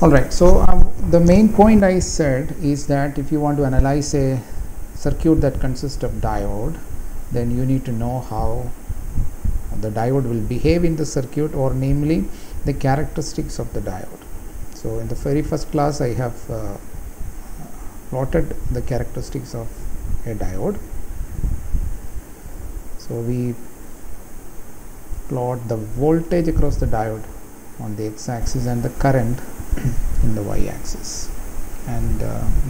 Alright, so the main point I said is that if you want to analyze a circuit that consists of diode, then you need to know how the diode will behave in the circuit, or namely the characteristics of the diode. So in the very first class I have plotted the characteristics of a diode. So we plot the voltage across the diode on the x-axis and the current in the y-axis, and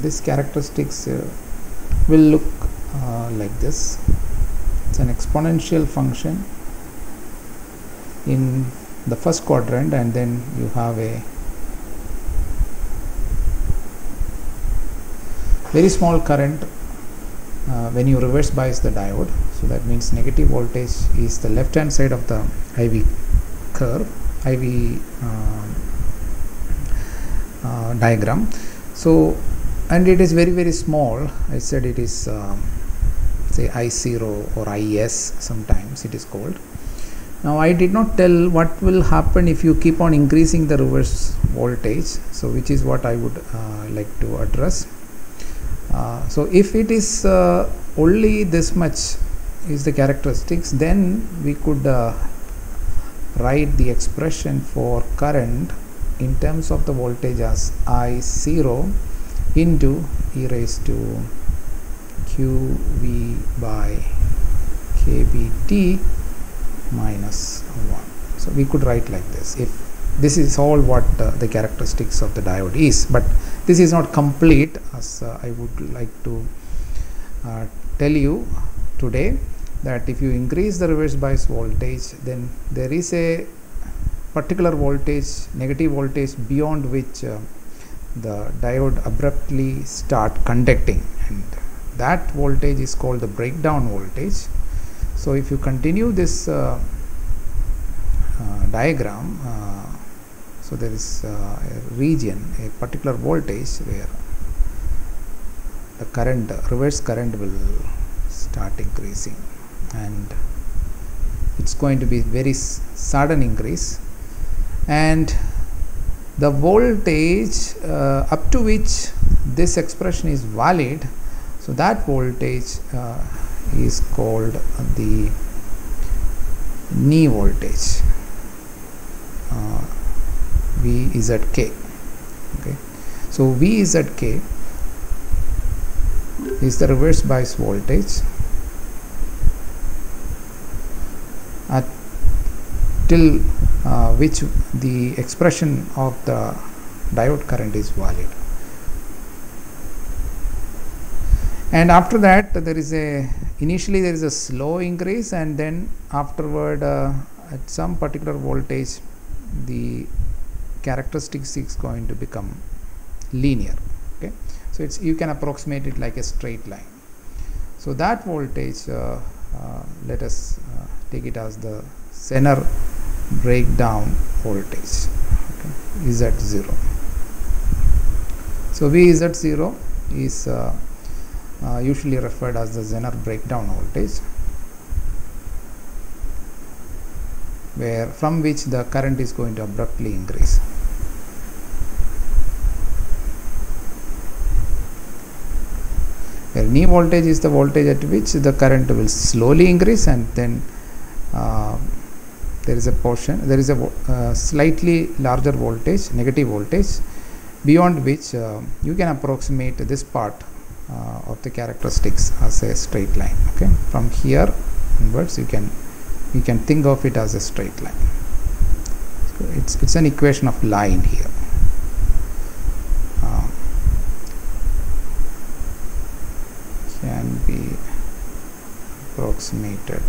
this characteristics will look like this. It's an exponential function in the first quadrant, and then you have a very small current when you reverse bias the diode. So that means negative voltage is the left hand side of the IV curve, IV diagram. So, and it is very small. I said it is say I0 or IS, sometimes it is called. Now I did not tell what will happen if you keep on increasing the reverse voltage, so which is what I would like to address. So if it is only this much is the characteristics, then we could write the expression for current in terms of the voltage as I0 into e raised to QV by KBT minus 1. So we could write like this. If this is all what the characteristics of the diode is, but this is not complete, as I would like to tell you today, that if you increase the reverse bias voltage, then there is a particular voltage, negative voltage, beyond which the diode abruptly start conducting, and that voltage is called the breakdown voltage. So if you continue this diagram, so there is a region, a particular voltage where the current, reverse current, will start increasing, and it's going to be very sudden increase, and the voltage up to which this expression is valid, so that voltage is called the knee voltage, VZK. Okay, so VZK is the reverse bias voltage at till which the expression of the diode current is valid. And after that, there is initially there is a slow increase, and then afterward at some particular voltage the characteristics is going to become linear. Okay, so it's, you can approximate it like a straight line. So that voltage, let us take it as the Zener breakdown voltage, okay, Z0. So VZ0 is usually referred as the Zener breakdown voltage, where from which the current is going to abruptly increase. Where knee voltage is the voltage at which the current will slowly increase, and then there is a portion, there is a slightly larger voltage, negative voltage, beyond which you can approximate this part of the characteristics as a straight line. Okay, from here onwards you can think of it as a straight line. So it's an equation of line here. Can be approximated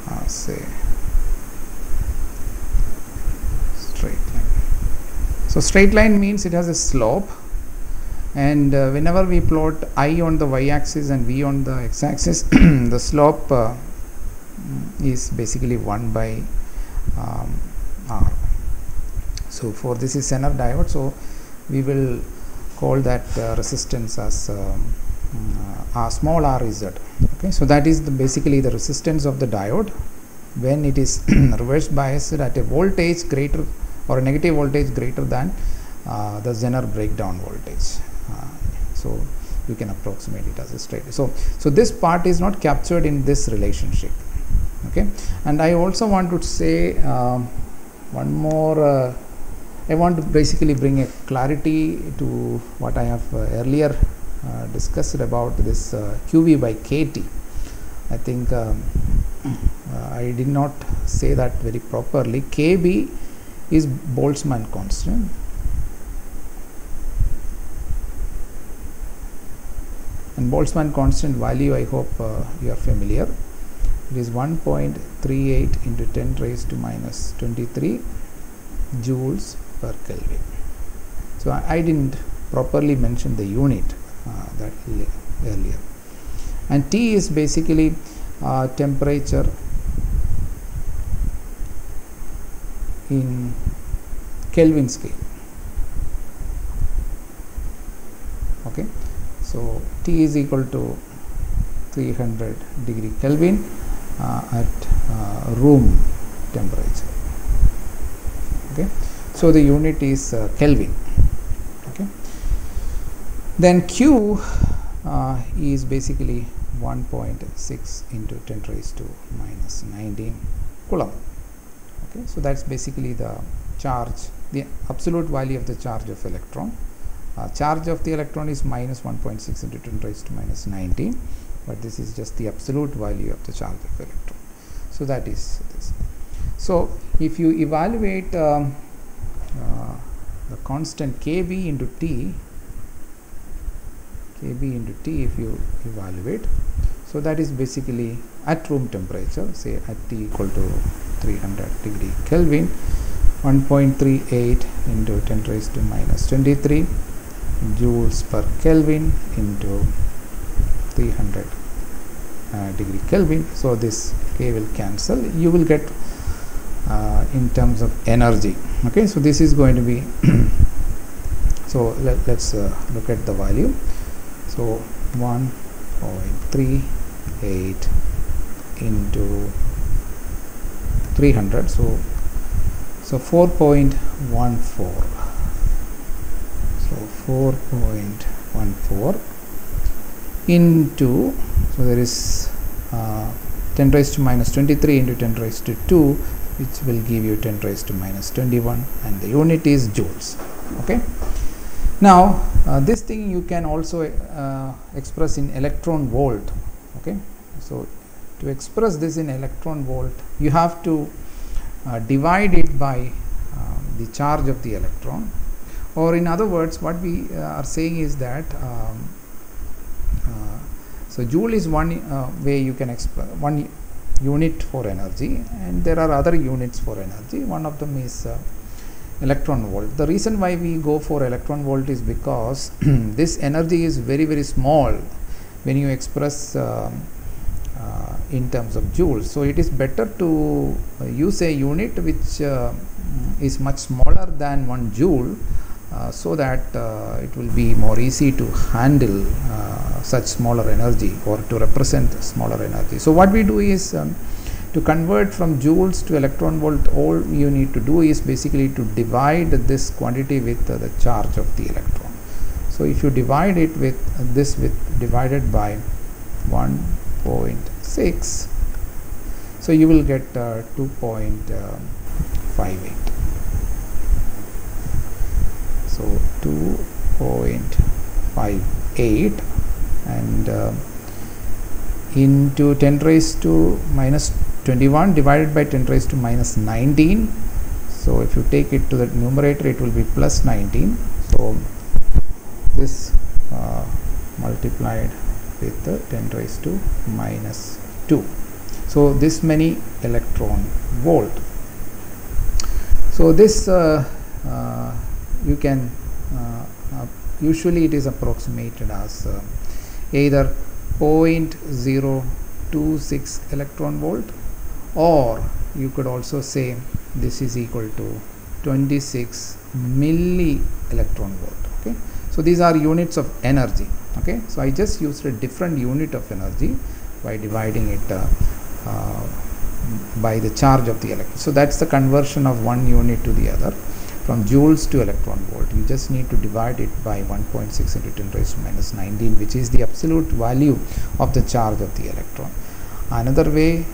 as a straight line. So straight line means it has a slope, and whenever we plot I on the y-axis and V on the x-axis, the slope is basically 1 by R. So for this is Zener diode, so we will call that resistance as small r is Z. Okay, so that is basically the resistance of the diode, when it is reverse biased at a voltage greater or a negative voltage greater than the Zener breakdown voltage. So you can approximate it as a straight. So this part is not captured in this relationship. Okay, and I also want to say one more. I want to basically bring a clarity to what I have earlier discussed about this QV by KT. I think I did not say that very properly. KB is Boltzmann constant. And Boltzmann constant value, I hope you are familiar. It is 1.38 into 10 raised to minus 23 joules per Kelvin. So I didn't properly mention the unit that earlier. And T is basically temperature in Kelvin scale. Okay, so T is equal to 300 degree Kelvin at room temperature. Okay, so the unit is Kelvin. Okay, then Q is basically 1.6 into 10 raised to minus 19 coulomb. Okay, so that's basically the charge, the absolute value of the charge of electron. Charge of the electron is minus 1.6 into 10 raised to minus 19, but this is just the absolute value of the charge of electron. So that is this. So if you evaluate the constant KB into T, if you evaluate, so that is basically at room temperature, say at T equal to 300 degree Kelvin, 1.38 into 10 raised to minus 23 joules per Kelvin into 300 degree Kelvin. So this K will cancel. You will get in terms of energy. Okay, so this is going to be so let's look at the value. So 1.38 into 300, so 4.14. So 4.14 into, so there is 10 raised to minus 23 into 10 raised to 2, which will give you 10 raised to minus 21, and the unit is joules. Okay, now this thing you can also express in electron volt. Okay, so to express this in electron volt, you have to divide it by the charge of the electron, or in other words, what we are saying is that so joule is one way you can express one unit for energy, and there are other units for energy. One of them is electron volt. The reason why we go for electron volt is because this energy is very, very small when you express in terms of joules. So it is better to use a unit which is much smaller than 1 joule, so that it will be more easy to handle such smaller energy, or to represent smaller energy. So what we do is to convert from joules to electron volt, all you need to do is basically to divide this quantity with the charge of the electron. So if you divide it with this divided by 1.6, so you will get 2.58. So 2.58 and into 10 raised to minus 21 divided by 10 raised to minus 19. So if you take it to the numerator, it will be plus 19. So this multiplied with 10 raised to minus 2. So this many electron volt. So this you can usually it is approximated as either 0.026 electron volt, or you could also say this is equal to 26 milli electron volt. Okay, so these are units of energy. Okay, so I just used a different unit of energy by dividing it by the charge of the electron. So that's the conversion of one unit to the other, from joules to electron volt. You just need to divide it by 1.6 into 10 raised to minus 19, which is the absolute value of the charge of the electron. Another way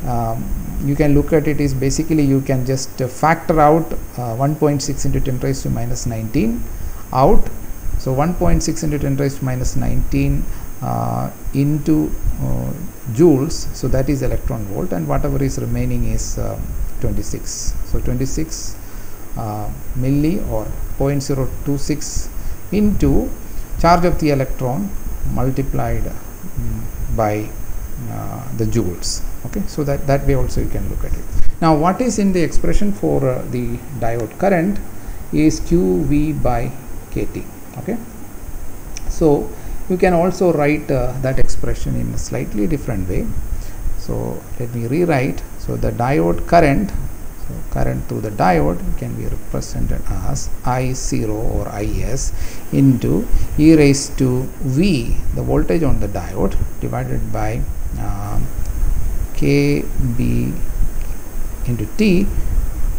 you can look at it is basically you can just factor out 1.6 into 10 raised to minus 19 out. So 1.6 into 10 raised to minus 19 into joules, so that is electron volt, and whatever is remaining is 26. So 26 milli or 0.026 into charge of the electron multiplied by the joules. Okay, so that way also you can look at it. Now what is in the expression for the diode current is QV by KT. Okay, so you can also write that expression in a slightly different way. So let me rewrite. So the diode current, so current through the diode can be represented as I0 or IS into e raised to V, the voltage on the diode, divided by KB into T,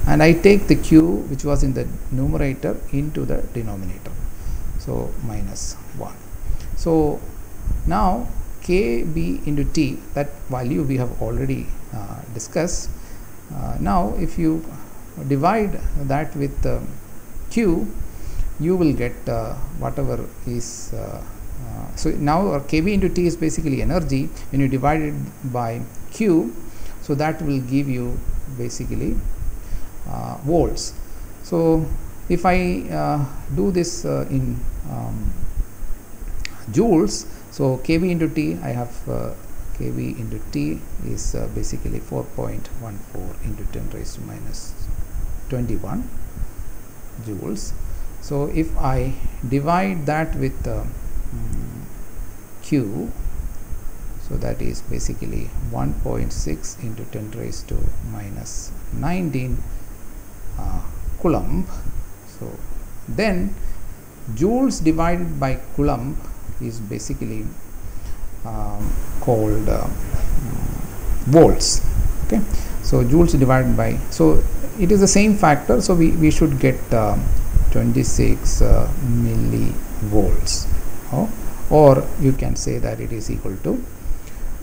and I take the Q which was in the numerator into the denominator, so minus 1. So now KB into T, that value we have already discussed. Now if you divide that with Q, you will get whatever is so now KB into T is basically energy. When you divide it by Q, so that will give you basically volts. So if I do this in joules, so KB into T, I have KB into T is basically 4.14 into 10 raised to minus 21 joules. So if I divide that with Q, so that is basically 1.6 into 10 raised to minus 19 Coulomb. So then joules divided by Coulomb is basically called volts. Okay, so joules divided by, so it is the same factor, so we should get 26 millivolts, or you can say that it is equal to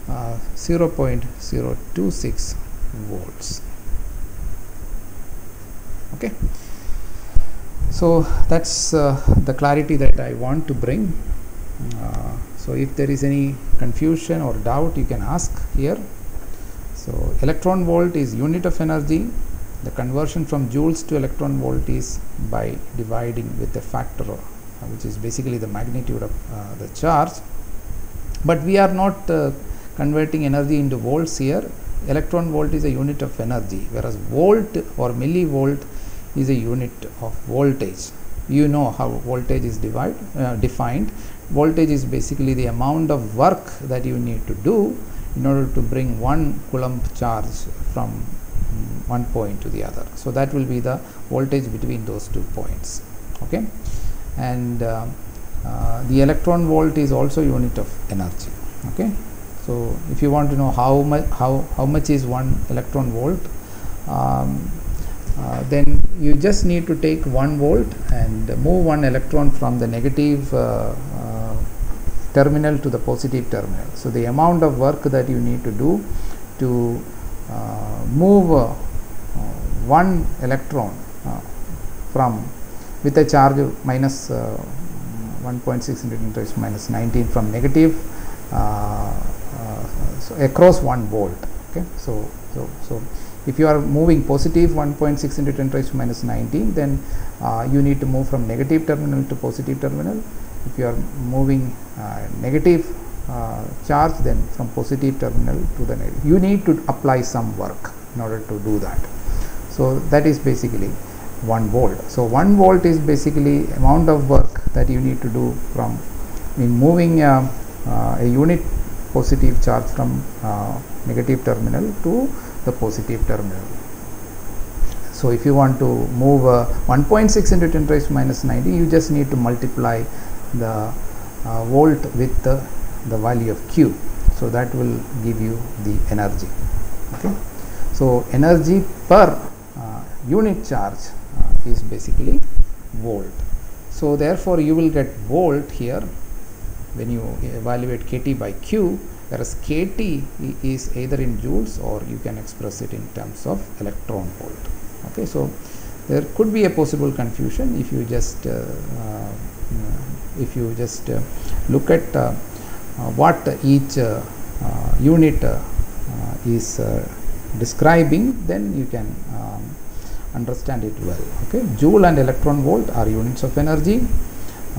0.026 volts. Okay, so that's the clarity that I want to bring. So if there is any confusion or doubt, you can ask here. So electron volt is unit of energy. The conversion from joules to electron volt is by dividing with a factor, which is basically the magnitude of the charge. But we are not converting energy into volts here. Electron volt is a unit of energy, whereas volt or millivolt is a unit of voltage. You know how voltage is defined. Voltage is basically the amount of work that you need to do in order to bring 1 Coulomb charge from one point to the other. So that will be the voltage between those 2 points. Okay, and the electron volt is also unit of energy. Okay, so if you want to know how much is 1 electron volt, then you just need to take 1 volt and move 1 electron from the negative terminal to the positive terminal. So the amount of work that you need to do to move 1 electron from with a charge of minus 1.6 into 10 raised to minus 19 from negative so across 1 volt. Okay, so if you are moving positive 1.6 into 10 raised to minus 19, then you need to move from negative terminal to positive terminal. If you are moving negative charge, then from positive terminal to the negative, you need to apply some work in order to do that. So that is basically 1 volt. So 1 volt is basically amount of work that you need to do from in moving a unit positive charge from negative terminal to the positive terminal. So if you want to move 1.6 into 10 raised to minus 19, you just need to multiply the volt with the value of Q. So that will give you the energy. Okay, So energy per unit charge is basically volt. So therefore you will get volt here when you evaluate kT by Q, whereas kT is either in joules or you can express it in terms of electron volt. Okay, so there could be a possible confusion if you just look at what each unit is describing, then you can understand it well. Okay, joule and electron volt are units of energy.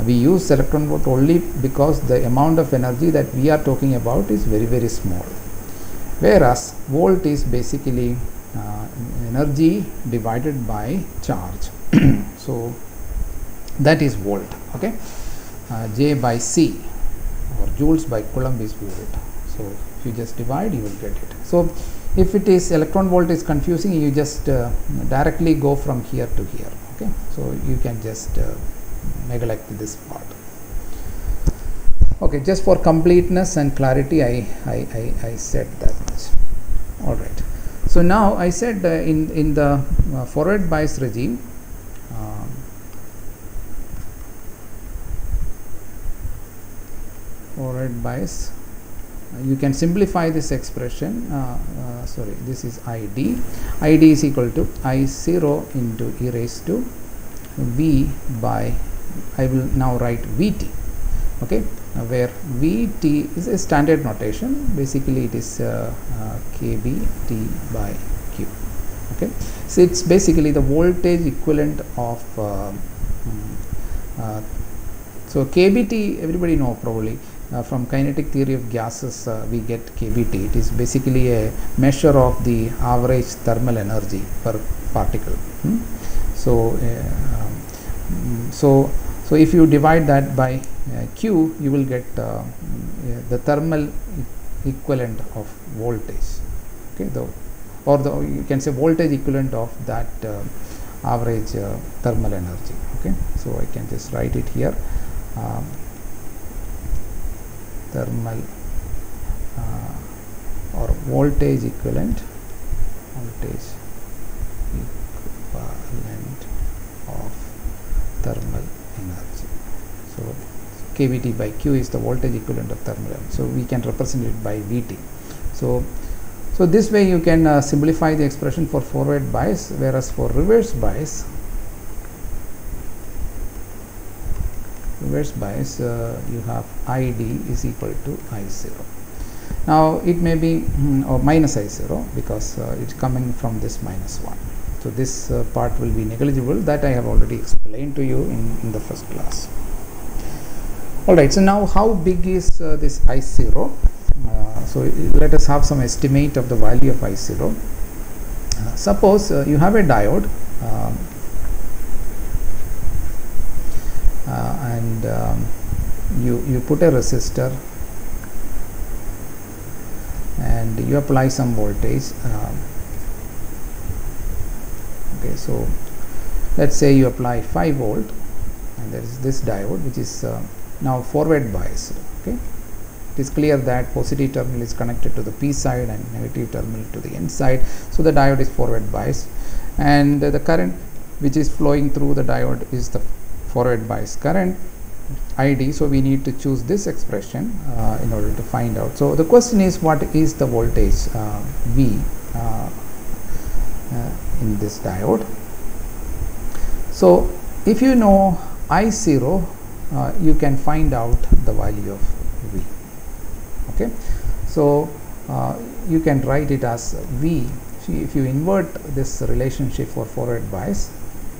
We use electron volt only because the amount of energy that we are talking about is very, very small, whereas volt is basically energy divided by charge. So that is volt. Okay, J by C or joules by Coulomb is volt. So if you just divide, you will get it. So if it is electron volt is confusing, you just directly go from here to here. Okay, so you can just neglect this part. Okay, just for completeness and clarity, I said that much. All right. So now I said in the forward bias regime, forward bias, you can simplify this expression. Sorry, this is ID. ID is equal to I0 into e raised to V by, I will now write Vt. Okay, where Vt is a standard notation. Basically it is kBt by Q. Okay, so it's basically the voltage equivalent of so kBt, everybody know probably from kinetic theory of gases, we get kBt. It is basically a measure of the average thermal energy per particle. So if you divide that by Q, you will get the thermal equivalent of voltage. Okay, you can say voltage equivalent of that average thermal energy. Okay, so I can just write it here. Thermal or voltage equivalent of thermal energy. So kBt by Q is the voltage equivalent of thermal energy. So we can represent it by Vt. So this way you can simplify the expression for forward bias, whereas for reverse bias, you have ID is equal to I0. Now it may be or minus I0 because it's coming from this minus 1. So this part will be negligible. That I have already explained to you in the first class. Alright, so now how big is this I0? So let us have some estimate of the value of I0. Suppose you have a diode and you put a resistor and you apply some voltage. Okay, so let's say you apply 5 volt and there is this diode which is now forward biased. Okay, it is clear that positive terminal is connected to the P side and negative terminal to the N side, so the diode is forward biased, and the current which is flowing through the diode is the forward bias current ID. So we need to choose this expression in order to find out. So the question is, what is the voltage V in this diode? So if you know I0, you can find out the value of V. Okay, so you can write it as V. See, if you invert this relationship for forward bias,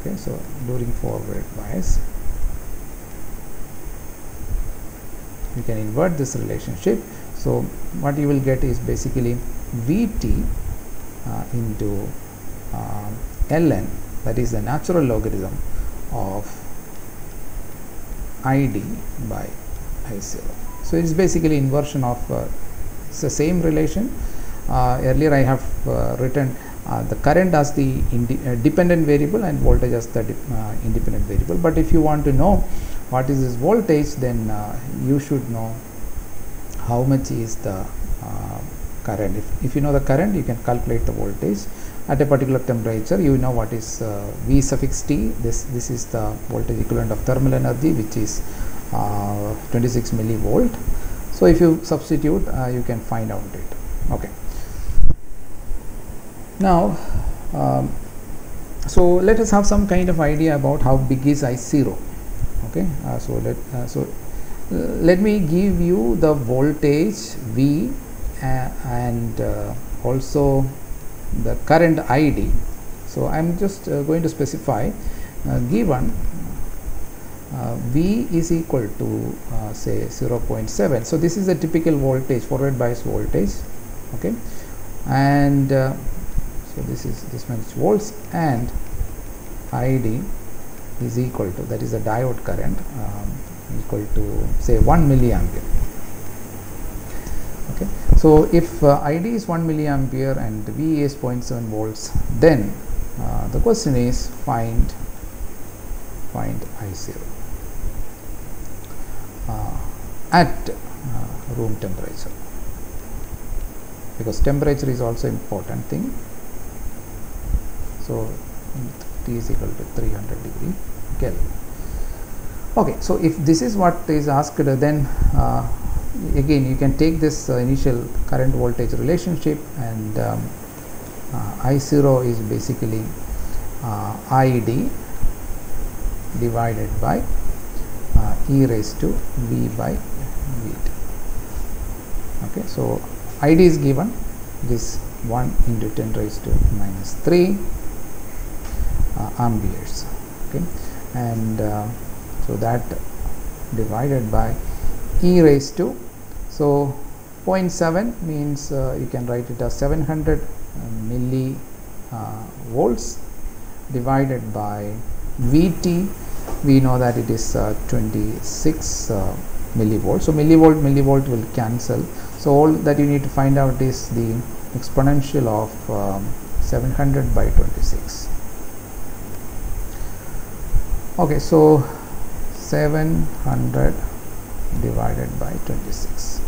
okay, so during forward bias you can invert this relationship. So what you will get is basically Vt into ln, that is the natural logarithm of ID by I0. So it is basically inversion of it's the same relation. Earlier I have written the current as the dependent variable and voltage as the independent variable, but if you want to know what is this voltage, then you should know how much is the current. If you know the current, you can calculate the voltage. at a particular temperature, you know what is V suffix T. This is the voltage equivalent of thermal energy, which is 26 millivolt. So if you substitute, you can find out it. Okay. Now, so let us have some kind of idea about how big is I0. Okay. Let me give you the voltage V and also the current ID. So I am just going to specify given V is equal to say 0.7. So this is a typical voltage, forward bias voltage. Okay, and so this much volts, and ID is equal to, that is the diode current, equal to say 1 milliampere. Okay, so if ID is 1 milliampere and V is 0.7 volts, then the question is find I0 at room temperature, because temperature is also important thing. So T is equal to 300 degree Kelvin. Okay, so if this is what is asked, then again you can take this initial current voltage relationship, and I0 is basically ID divided by e raised to V by Vt. Okay, so ID is given, this 1 into 10 raised to minus 3 amperes. Okay, and so that divided by e raised to, so 0.7 means you can write it as 700 millivolts divided by Vt. We know that it is 26 millivolts. So millivolt will cancel. So all that you need to find out is the exponential of 700 by 26. Okay, so 700 divided by 26.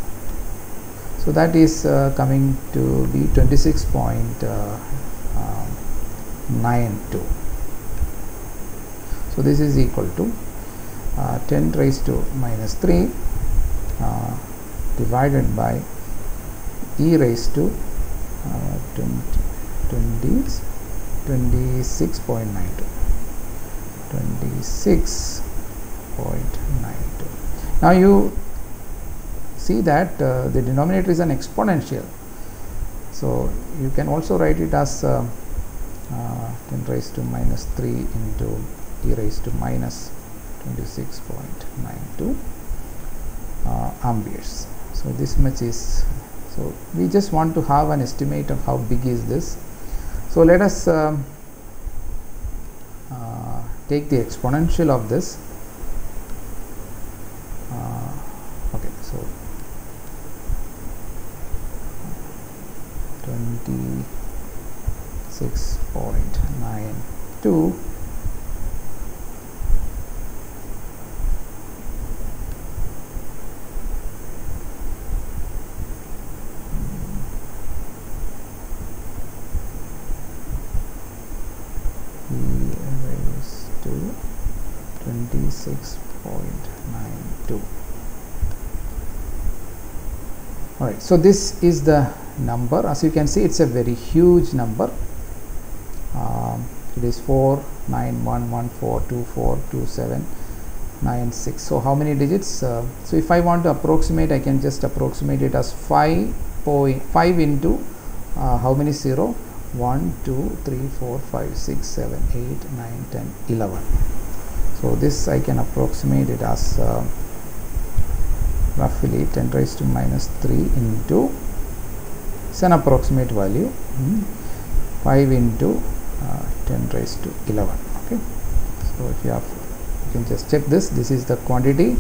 So that is coming to be 26.92. So this is equal to 10 raised to minus 3 divided by e raised to 26.92. 26.92. Now you see that the denominator is an exponential, so you can also write it as 10 raised to minus 3 into e raised to minus 26.92 amperes. So this much is, so we just want to have an estimate of how big is this. So let us take the exponential of this. Okay, so 26.92 26.92. Alright, so this is the number. As you can see, it's a very huge number. It is 49114242796. So how many digits? So if I want to approximate, I can just approximate it as 5 into how many 0? 1, 2, 3, 4, 5, 6, 7, 8, 9, 10, 11. So this I can approximate it as roughly 10 raised to minus 3 into, it's an approximate value, 5 into 10 raised to 11. Okay, so if you have, you can just check this. This is the quantity.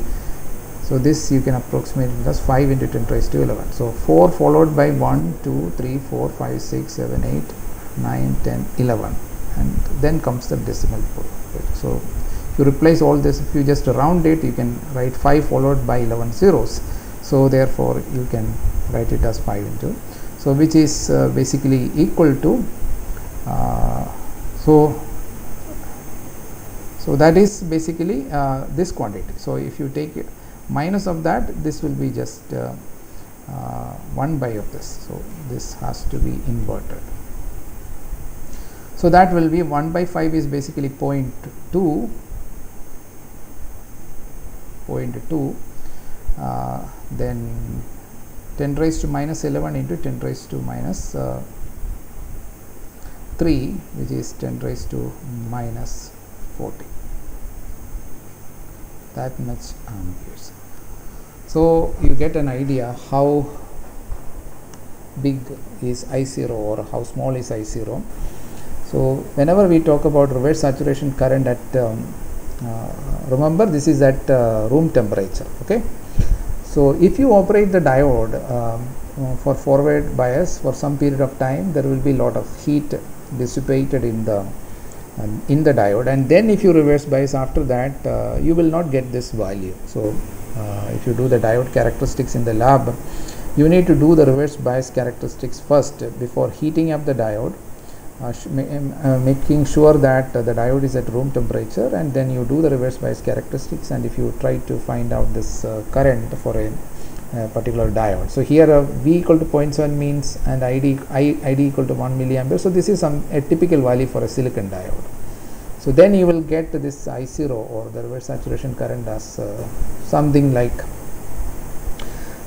So this you can approximate it as 5 into 10 raised to 11. So 4 followed by 1, 2, 3, 4, 5, 6, 7, 8, 9, 10, 11, and then comes the decimal point. So if you replace all this, if you just round it, you can write 5 followed by 11 zeros. So therefore you can write it as 5 into, so which is basically equal to So that is basically this quantity. So if you take minus of that, this will be just 1 by of this. So this has to be inverted. So that will be 1 by 5 is basically 0.2, then 10 raised to minus 11 into 10 raised to minus 3, which is 10 raised to minus 40, that much amperes. So you get an idea how big is I0 or how small is I0. So whenever we talk about reverse saturation current at remember this is at room temperature. Okay, so if you operate the diode for forward bias for some period of time, there will be a lot of heat dissipated in the diode, and then if you reverse bias after that, you will not get this value. So if you do the diode characteristics in the lab, you need to do the reverse bias characteristics first before heating up the diode, making sure that the diode is at room temperature, and then you do the reverse bias characteristics, and if you try to find out this current for a particular diode. So here V equal to 0.7 means, and ID equal to 1 milliampere. So this is a typical value for a silicon diode. So then you will get this I0 or the reverse saturation current as something like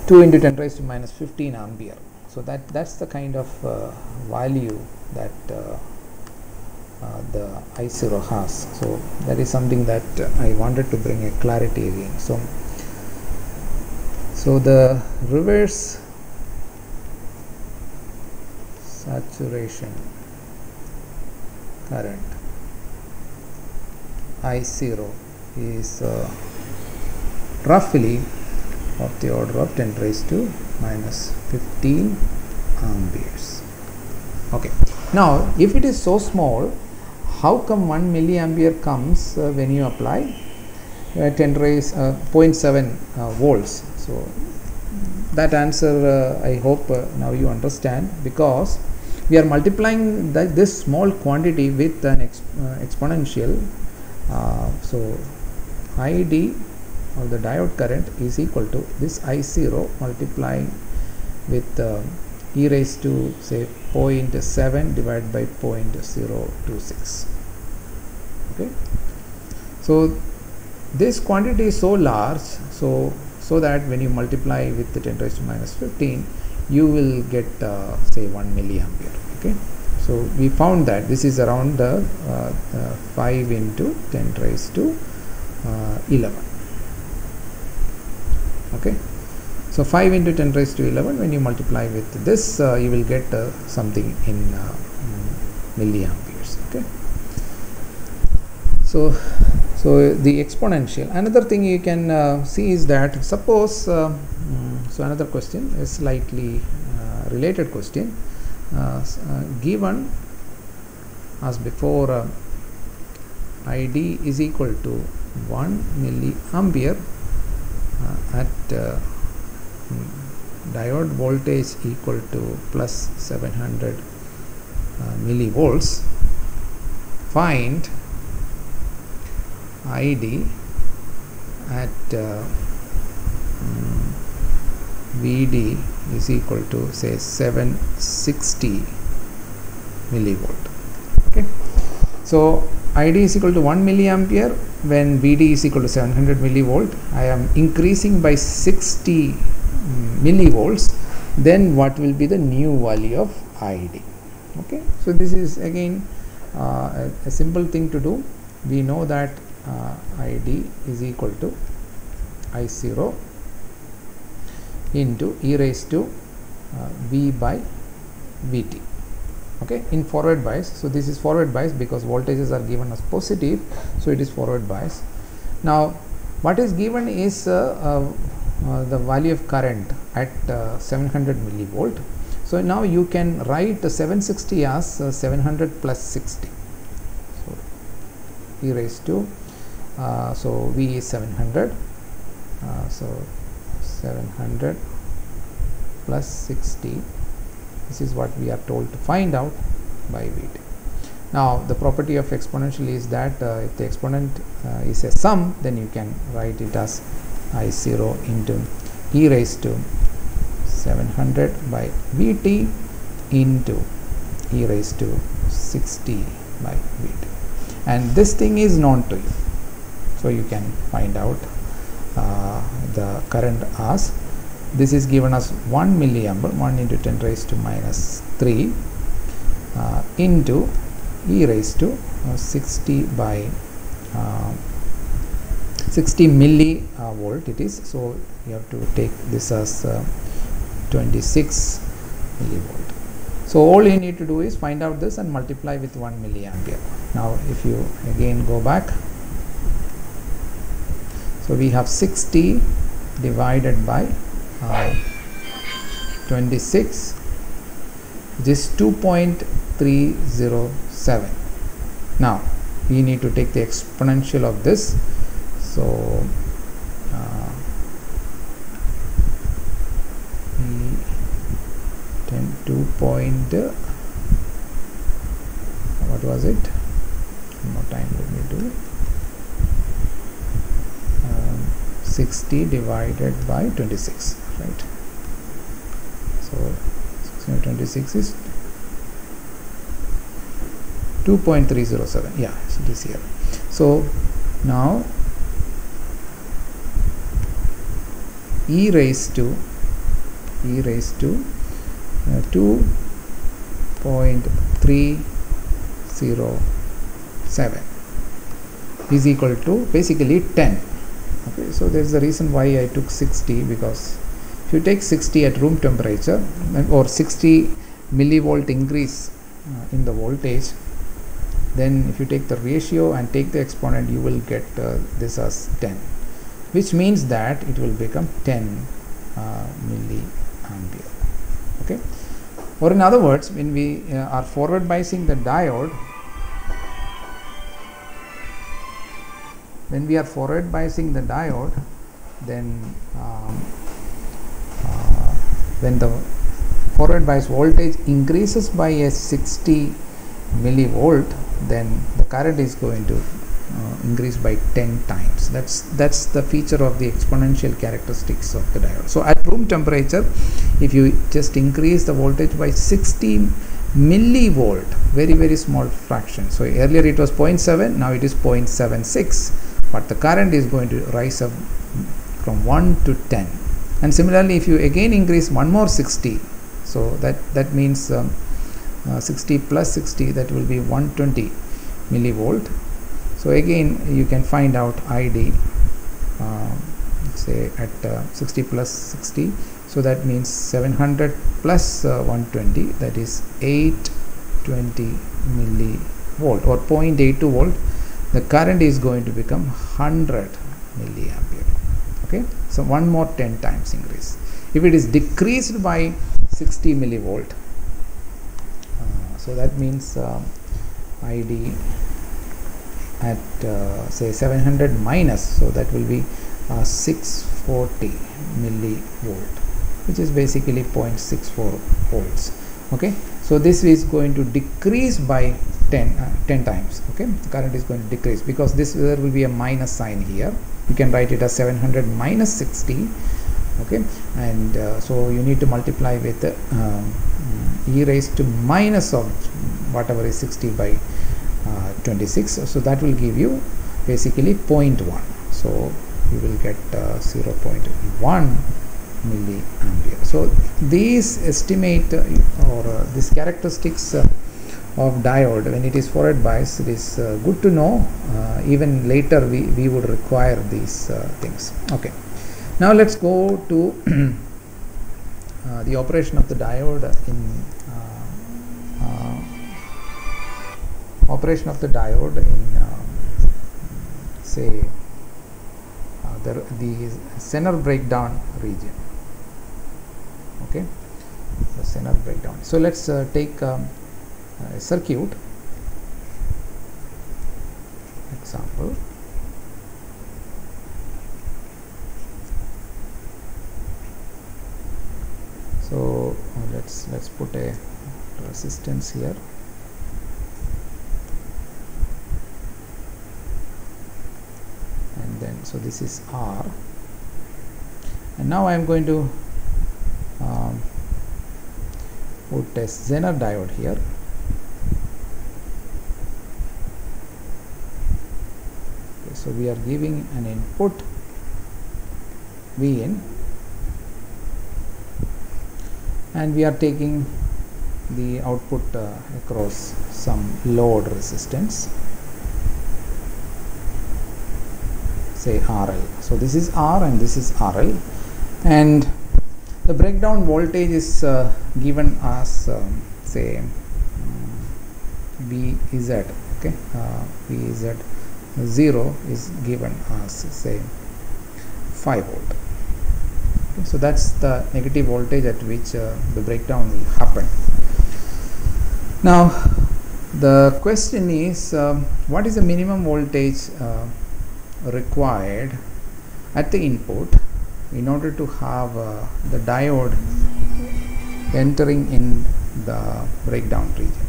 2 into 10 raised to minus 15 ampere. So that's the kind of value that the I0 has. So that is something that I wanted to bring a clarity again. So the reverse saturation current I0 is roughly of the order of 10 raised to minus 15 amperes. Okay, now if it is so small, how come 1 milliampere comes when you apply 10 raised 0.7 volts? So that answer I hope now you understand, because we are multiplying this small quantity with an exponential. So ID or the diode current is equal to this I0 multiplying with e raised to say 0.7 divided by 0.026. Okay, so this quantity is so large, so that when you multiply with the 10 raised to minus 15, you will get say 1 milliampere. Okay, so we found that this is around 5 into 10 raised to 11. Okay, so 5 into 10 raised to 11, when you multiply with this, you will get something in milliamperes. Okay, so the exponential. Another thing you can see is that suppose so another question, a slightly related question, given as before ID is equal to 1 milliampere at diode voltage equal to plus 700 millivolts, find ID at VD is equal to say 760 millivolt. Okay, so ID is equal to 1 milliampere when VD is equal to 700 millivolt. I am increasing by 60 millivolts, then what will be the new value of ID? Okay, so this is again a simple thing to do. We know that ID is equal to I0 into e raised to V by Vt. Okay, in forward bias. So this is forward bias because voltages are given as positive, so it is forward bias. Now what is given is the value of current at 700 millivolt. So now you can write 760 as 700 plus 60. So e raised to so V is 700, so 700 plus 60. This is what we are told to find out by Vt. Now the property of exponential is that if the exponent is a sum, then you can write it as I0 into e raised to 700 by Vt into e raised to 60 by Vt, and this thing is known to you, so you can find out the current as this is given as 1 milliampere, 1 into 10 raised to minus 3 into e raised to 60 by 60 millivolt it is. So you have to take this as 26 millivolt. So all you need to do is find out this and multiply with 1 milliampere. Now if you again go back, so we have 60 divided by 26, which is 2.307. Now we need to take the exponential of this. So 2 point what was it? One more time, let me do 60 divided by 26, right? So 26 is 2.307. yeah, so it is here. So now e raised to 2.307 is equal to basically 10. Okay, so there is the reason why I took 60, because if you take 60 at room temperature or 60 millivolt increase in the voltage, then if you take the ratio and take the exponent, you will get this as 10, which means that it will become 10 milliampere. Okay, or in other words, when we are forward biasing the diode, then when the forward bias voltage increases by a 60 millivolt, then the current is going to increase by 10 times. That's the feature of the exponential characteristics of the diode. So at room temperature, if you just increase the voltage by 60 millivolt, very small fraction. So earlier it was 0.7, now it is 0.76, but the current is going to rise up from 1 to 10. And similarly, if you again increase one more 60, so that means 60 plus 60, that will be 120 millivolt. So again you can find out ID say at 60 plus 60, so that means 700 plus 120, that is 820 millivolt or 0.82 volt. The current is going to become 100 milliampere. Okay, so one more 10 times increase. If it is decreased by 60 millivolt, so that means ID at say 700 minus, so that will be 640 millivolt, which is basically 0.64 volts. Okay, so this is going to decrease by 10 times. Okay, the current is going to decrease because there will be a minus sign here. You can write it as 700 minus 60. Okay, and so you need to multiply with e raised to minus of whatever is 60 by 26, so that will give you basically 0.1. So you will get 0.1 milliampere. So these estimate these characteristics of diode when it is forward biased, it is good to know. Even later we would require these things. Okay, now let's go to the operation of the diode in say the Zener breakdown region. Okay, the Zener breakdown. So let's take a circuit example. So let's put a resistance here. and then so this is R, and now I am going to put a Zener diode here. Okay, so we are giving an input Vin, and we are taking the output across some load resistance, say RL. So this is R and this is RL, and the breakdown voltage is given as say VZ. Okay, VZ 0 is given as say 5 volt. Okay, so that's the negative voltage at which the breakdown will happen. Now the question is, what is the minimum voltage required at the input in order to have the diode entering in the breakdown region?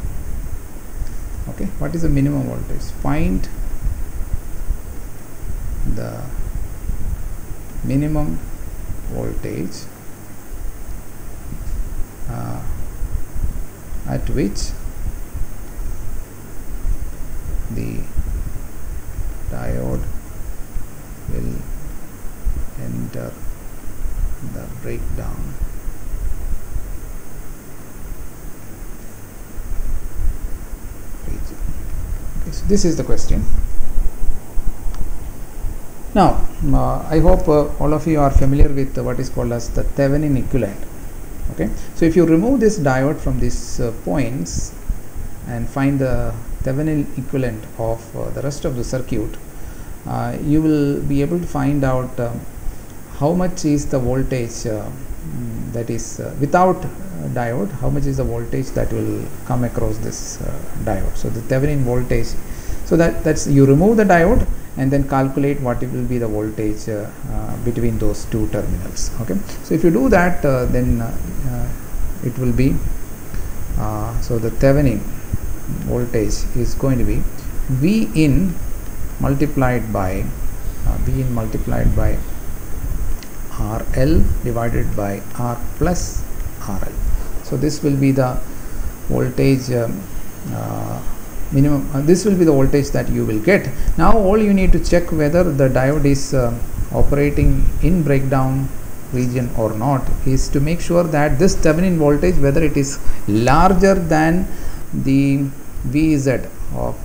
Okay, what is the minimum voltage? Find the minimum voltage at which the diode will enter the breakdown region. Okay, so this is the question. Now I hope all of you are familiar with what is called as the Thevenin equivalent. Okay, so if you remove this diode from these points and find the Thevenin equivalent of the rest of the circuit, you will be able to find out how much is the voltage that is without diode, how much is the voltage that will come across this diode. So the Thevenin voltage, so that's you remove the diode and then calculate what it will be the voltage between those two terminals. Okay, so if you do that, then it will be so the Thevenin voltage is going to be V in multiplied by RL divided by R plus RL. So this will be the voltage minimum, this will be the voltage that you will get. Now all you need to check whether the diode is operating in breakdown region or not is to make sure that this Thevenin voltage, whether it is larger than the VZ of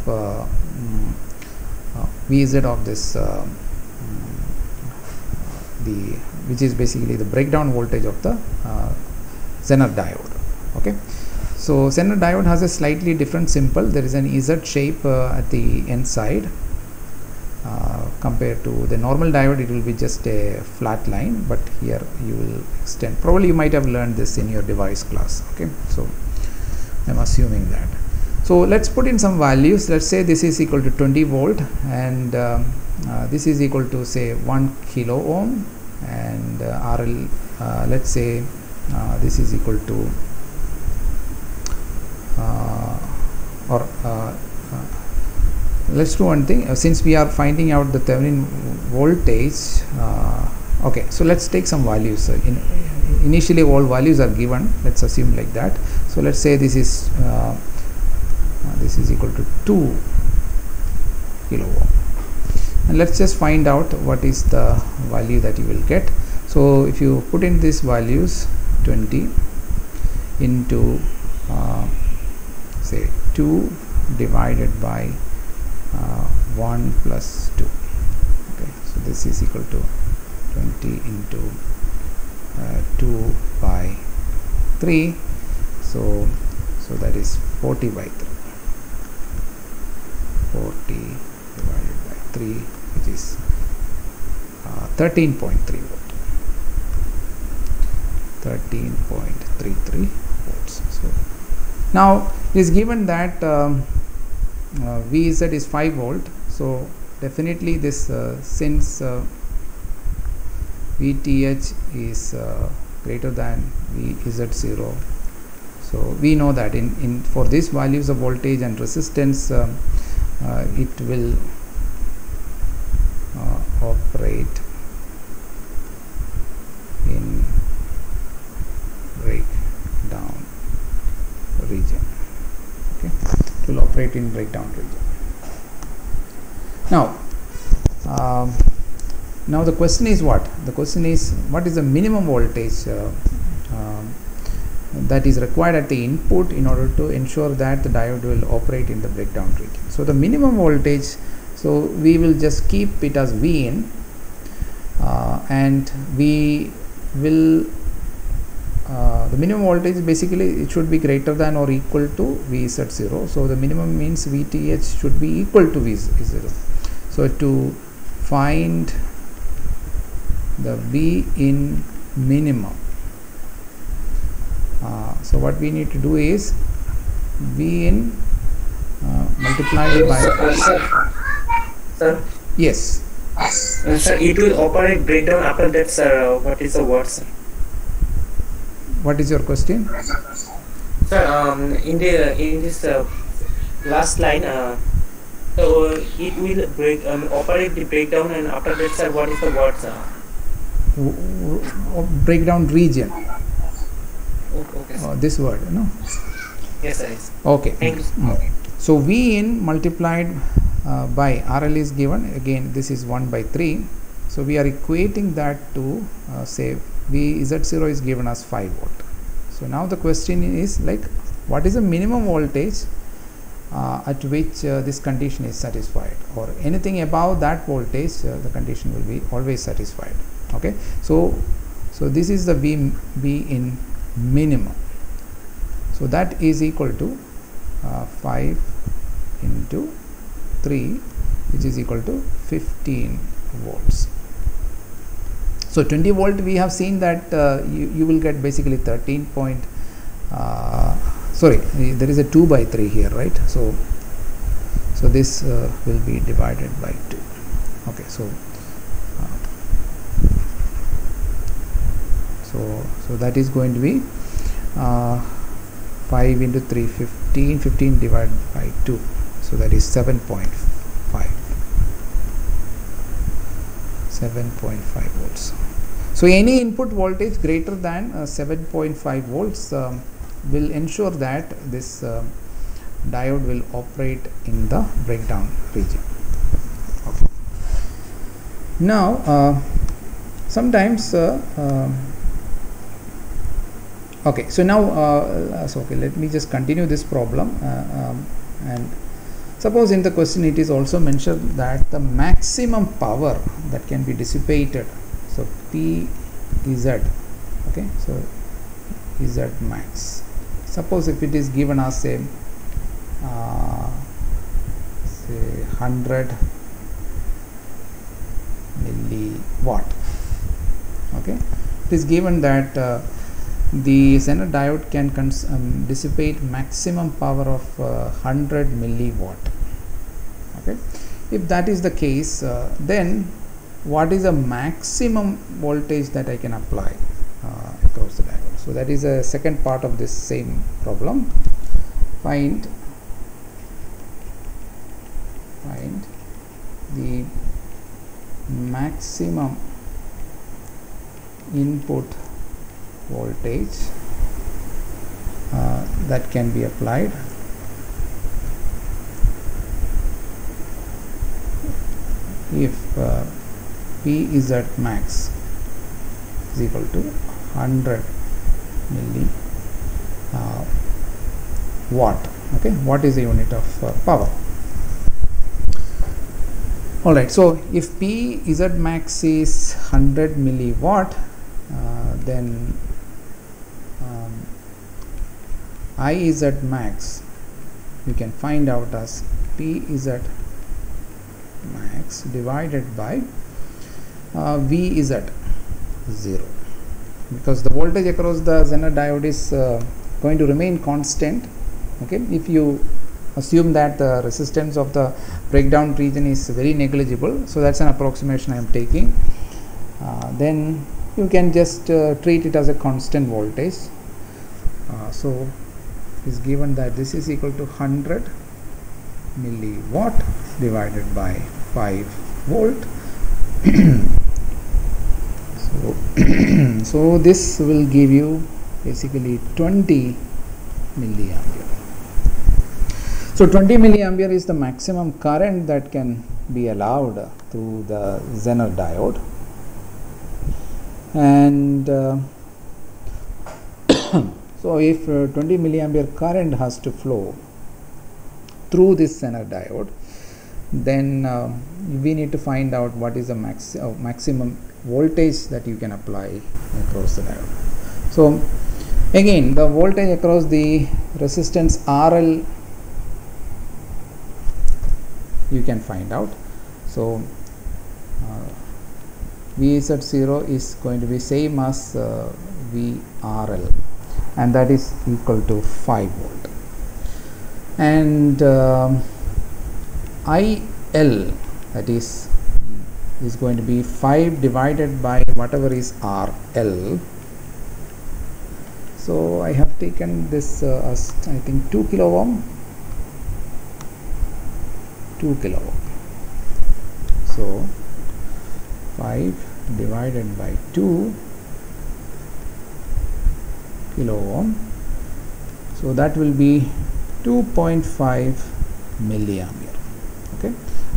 this which is basically the breakdown voltage of the Zener diode. Okay, so Zener diode has a slightly different symbol. There is an Z shape at the end side. Compared to the normal diode, it will be just a flat line, but here you will extend. Probably you might have learned this in your device class. Okay, so I'm assuming that. So let's put in some values. Let's say this is equal to 20 volt and this is equal to say 1 kilo ohm, and RL let's say this is equal to let's do one thing, since we are finding out the Thevenin voltage. Okay, so let's take some values. Initially all values are given, let's assume like that. So let's say this is equal to 2 kilo ohm, and let's just find out what is the value that you will get. So if you put in these values, 20 into say 2 divided by 1 plus 2. Okay, so this is equal to 20 into 2 by 3, so that is 40 by 3. 40 divided by 3, which is 13.3 volt. 13.33 volts. So now it is given that VZ is 5 volt. So definitely this since VTH is greater than VZ0, so we know that in for these values of voltage and resistance, it will operate in breakdown region. Okay, it will operate in breakdown region. Now the question is what? The question is, what is the minimum voltage that is required at the input in order to ensure that the diode will operate in the breakdown region. So the minimum voltage, so we will just keep it as V in, and we will the minimum voltage, basically it should be greater than or equal to VZ0. So the minimum means VTH should be equal to V0. So to find the V in minimum, so what we need to do is V in multiplied by Sir? Yes. Sir, it will operate breakdown after that, sir. What is the word, sir? What is your question? Sir, in this last line, so it will operate the breakdown, and after that, sir, what is the word, sir? Breakdown region. Okay, sir. This word, no? Yes, sir. Yes. Okay. Thank you, sir. So V in multiplied by RL is given. Again, this is 1 by 3. So we are equating that to say VZ0 is given as 5 volt. So now the question is like, what is the minimum voltage at which this condition is satisfied, or anything above that voltage the condition will be always satisfied. Okay, so this is the V in minimum. So that is equal to 5 into 3, which is equal to 15 volts. So 20 volt, we have seen that you will get basically 13 point, sorry, there is a 2 by 3 here, right? So this will be divided by 2. Okay, so that is going to be 5 into 3, 15 divided by 2. So that is 7.5 volts. So any input voltage greater than 7.5 volts will ensure that this diode will operate in the breakdown region. Okay. Now sometimes okay, so now so okay, let me just continue this problem, and suppose in the question it is also mentioned that the maximum power that can be dissipated, so P Z, okay, so Z max. Suppose if it is given as say 100 milliwatt, okay, it is given that the Zener diode can dissipate maximum power of 100 milliwatt. Okay, if that is the case, then what is the maximum voltage that I can apply across the diode? So that is a second part of this same problem. Find the maximum input voltage that can be applied if PZ max is equal to 100 milliwatt. Okay, what is the unit of power? Alright, so if PZ max is 100 milliwatt, then IZ max we can find out as PZ max divided by VZ 0, because the voltage across the Zener diode is going to remain constant. Okay, if you assume that the resistance of the breakdown region is very negligible, so that's an approximation I am taking, then you can just treat it as a constant voltage. So it is given that this is equal to 100 milliwatt divided by 5 volt, So so this will give you basically 20 milliampere. So 20 milliampere is the maximum current that can be allowed through the Zener diode, and so if 20 milliampere current has to flow through this Zener diode, then we need to find out what is the maximum voltage that you can apply across the diode. So again, the voltage across the resistance RL you can find out. So VZ0 is going to be same as VRL, and that is equal to 5 volt. And IL, that is going to be 5 divided by whatever is RL. So I have taken this as I think 2 kilo ohm. 2 kilo ohm. So 5 divided by 2 kilo ohm. So that will be 2.5 milliampere. Okay.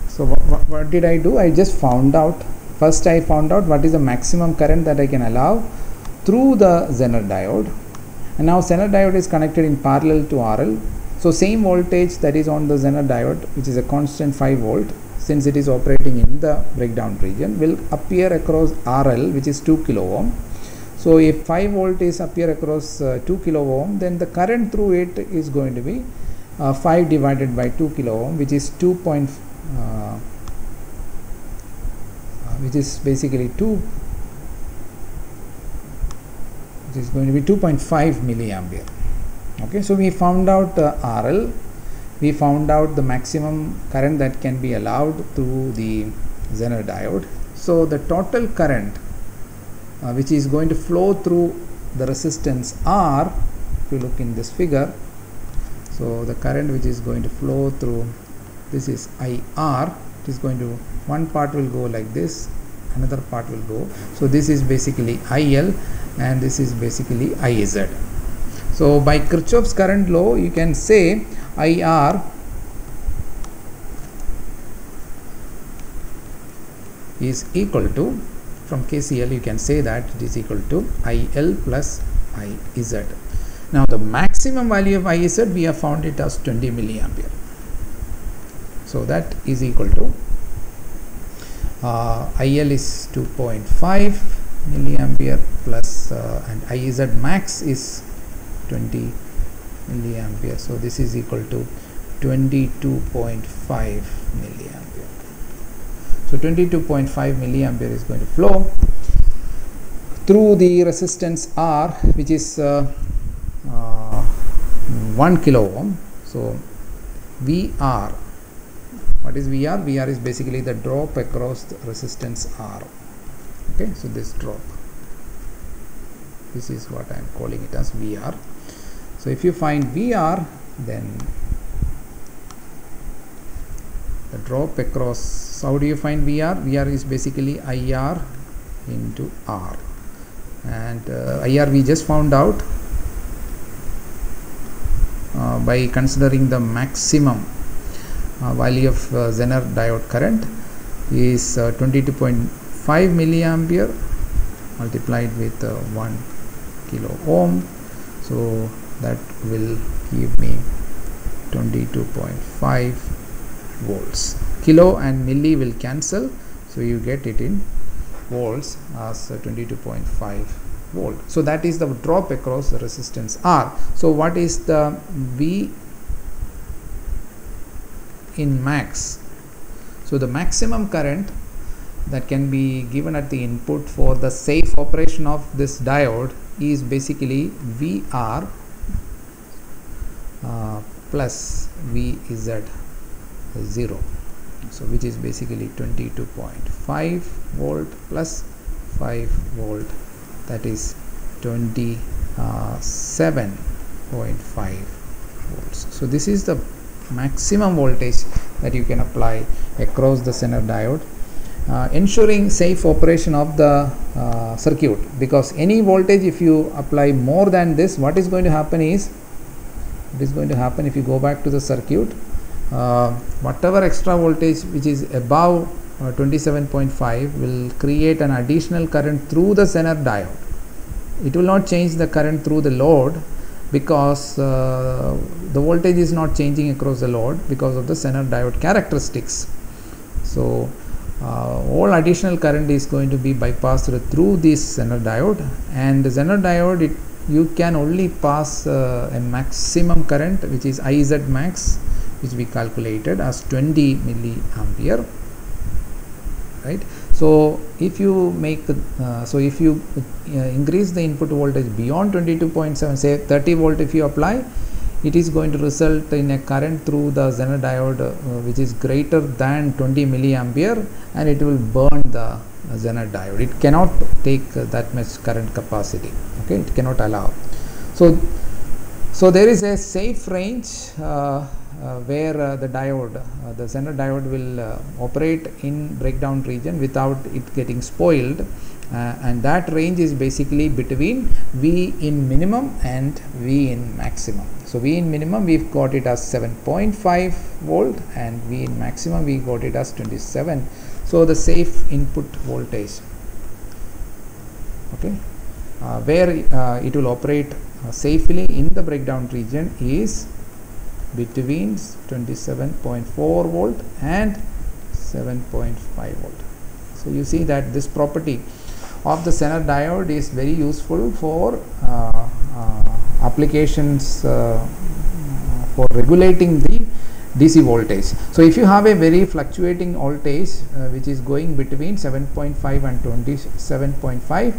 So what did I do? I just found out. First I found out what is the maximum current that I can allow through the Zener diode. And now Zener diode is connected in parallel to RL. So same voltage that is on the Zener diode, which is a constant 5 volt, since it is operating in the breakdown region, will appear across RL, which is 2 kilo ohm. So if 5 volt is appear across 2 kilo ohm, then the current through it is going to be 5 divided by 2 kilo ohm, which is which is basically 2, which is going to be 2.5 milliampere. Okay, so we found out RL, we found out the maximum current that can be allowed through the Zener diode. So the total current which is going to flow through the resistance R, if you look in this figure, so the current which is going to flow through, this is IR, it is going to, one part will go like this, another part will go, so this is basically IL and this is basically IZ. So by Kirchhoff's current law, you can say IR is equal to, from KCL you can say that it is equal to IL plus IZ. Now the maximum value of IZ, we have found it as 20 milliampere. So that is equal to IL is 2.5 milliampere plus and IZ max is 20 milliampere. So this is equal to 22.5 milliampere. So 22.5 milliampere is going to flow through the resistance R, which is 1 kilo ohm. So VR, what is VR? VR is basically the drop across the resistance R. Okay, so this drop, this is what I am calling it as VR. So if you find VR, then the drop across, how do you find VR? VR is basically IR into R, and IR we just found out by considering the maximum value of Zener diode current is 22.5 milliampere multiplied with 1 kilo ohm. So that will give me 22.5 volts. Kilo and milli will cancel, so you get it in volts as 22.5 volt. So that is the drop across the resistance R. So what is the V in max? So the maximum current that can be given at the input for the safe operation of this diode is basically VR plus VZ0, so which is basically 22.5 volt plus 5 volt, that is 27.5 volts. So this is the maximum voltage that you can apply across the Zener diode, ensuring safe operation of the circuit, because any voltage if you apply more than this, what is going to happen is, if you go back to the circuit, whatever extra voltage which is above 27.5 will create an additional current through the Zener diode. It will not change the current through the load, because the voltage is not changing across the load because of the Zener diode characteristics. So all additional current is going to be bypassed through this Zener diode, and the Zener diode, you can only pass a maximum current which is IZ max, which we calculated as 20 milliampere, right? So if you make the if you increase the input voltage beyond 22.7, say 30 volt if you apply, it is going to result in a current through the Zener diode which is greater than 20 milliampere, and it will burn the Zener diode. It cannot take that much current capacity, okay, it cannot allow. So there is a safe range where the diode, the Zener diode will operate in breakdown region without it getting spoiled, and that range is basically between V in minimum and V in maximum. So V in minimum we've got it as 7.5 volt, and V in maximum we got it as 27. So the safe input voltage, okay, where it will operate safely in the breakdown region is between 27.4 volt and 7.5 volt. So you see that this property of the Zener diode is very useful for applications for regulating the DC voltage. So if you have a very fluctuating voltage which is going between 7.5 and 27.5